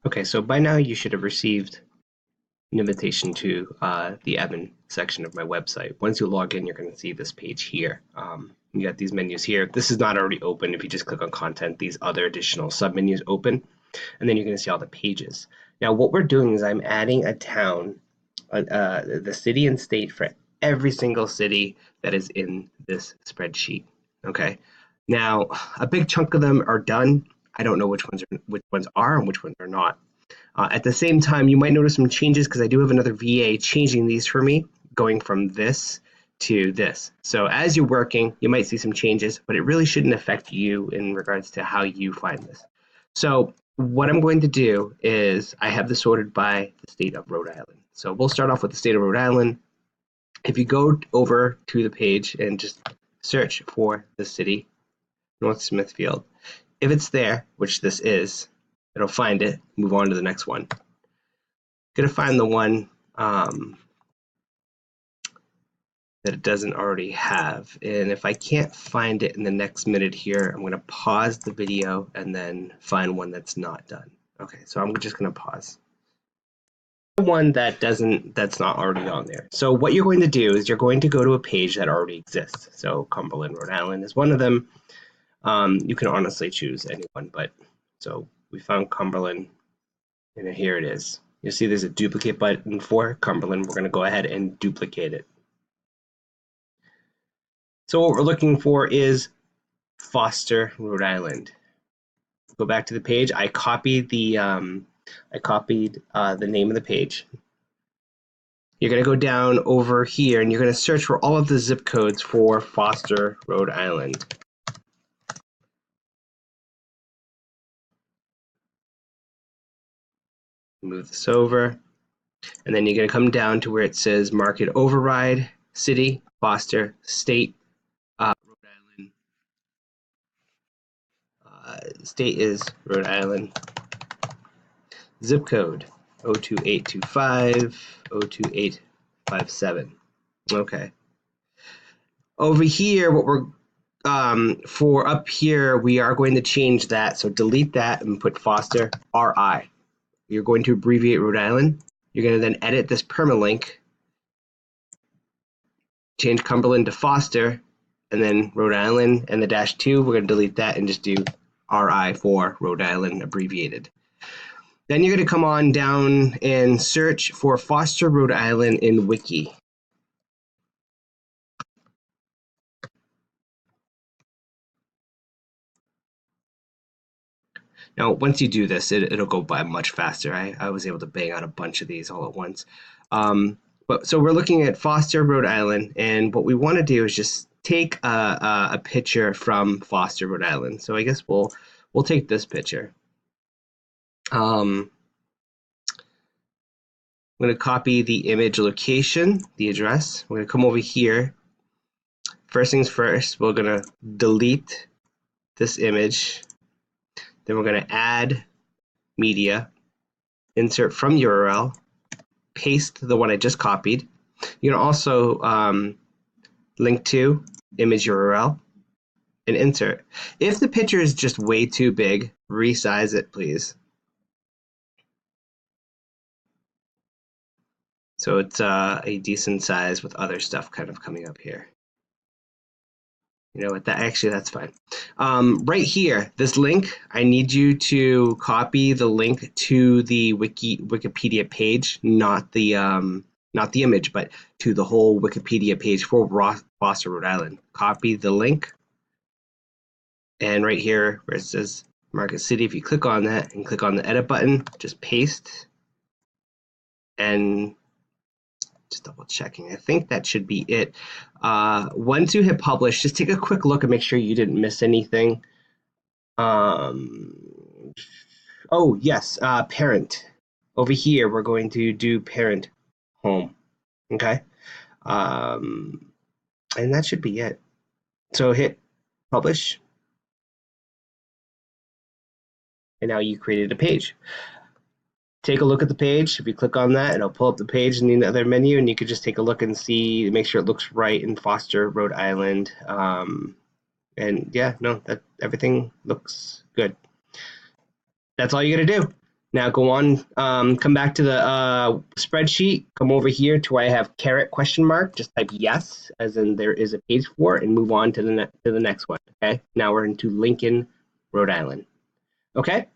Okay, so by now you should have received an invitation to the admin section of my website. Once you log in, you're going to see this page here. You got these menus here. This is not already open. If you just click on content, these other additional submenus open, and then you're going to see all the pages. Now, what we're doing is I'm adding a town, the city and state for every single city that is in this spreadsheet. Okay. Now, a big chunk of them are done. I don't know which ones are and which ones are not. At the same time, you might notice some changes because I do have another VA changing these for me, going from this to this. So as you're working, you might see some changes, but it really shouldn't affect you in regards to how you find this. So what I'm going to do is I have this sorted by the state of Rhode Island. So we'll start off with the state of Rhode Island. If you go over to the page and just search for the city, North Smithfield, if it's there, which this is, it'll find it, move on to the next one. Gonna find the one that it doesn't already have. And if I can't find it in the next minute here, I'm gonna pause the video and then find one that's not done. Okay, so I'm just gonna pause. One that's not already on there. So what you're going to do is you're going to go to a page that already exists. So Cumberland, Rhode Island is one of them. You can honestly choose anyone, but so we found Cumberland, and here it is. You'll see there's a duplicate button for Cumberland. We're going to go ahead and duplicate it. So what we're looking for is Foster, Rhode Island. Go back to the page. I copied the name of the page. You're going to go down over here and you're going to search for all of the zip codes for Foster, Rhode Island. Move this over, and then you're going to come down to where it says Market Override, City, Foster, State, Rhode Island. State is Rhode Island. Zip code 02825, 02857. Okay. Over here, what we're for up here, we are going to change that. So delete that and put Foster RI. You're going to abbreviate Rhode Island. You're going to then edit this permalink, change Cumberland to Foster, and then Rhode Island and the -2, we're going to delete that and just do RI for Rhode Island abbreviated. Then you're going to come on down and search for Foster, Rhode Island in Wiki. Now, once you do this, it'll go by much faster. I was able to bang out a bunch of these all at once. So we're looking at Foster, Rhode Island, and what we want to do is just take a picture from Foster, Rhode Island. So I guess we'll take this picture. I'm going to copy the image location, the address. We're going to come over here. First things first, we're going to delete this image. Then we're going to add media, insert from URL, paste the one I just copied. You can also link to image URL and insert. If the picture is just way too big, resize it, please. So it's a decent size with other stuff kind of coming up here. You know what? That's fine. Right here, this link, I need you to copy the link to the Wikipedia page, not the image, but to the whole Wikipedia page for Foster, Rhode Island. Copy the link, and right here where it says Market City, if you click on that and click on the edit button, just paste, and just double checking. I think that should be it. Once you hit publish, just take a quick look and make sure you didn't miss anything. Oh yes, parent. Over here, we're going to do parent home. Okay. And that should be it. So hit publish. And now you created a page. Take a look at the page. If you click on that, it'll pull up the page in the other menu, and you could just take a look and see, make sure it looks right in Foster, Rhode Island. And yeah, no, everything looks good. That's all you got to do. Now go on, come back to the spreadsheet, come over here to where I have caret question mark, just type yes, as in there is a page for it, and move on to the next one, okay? Now we're into Lincoln, Rhode Island. Okay,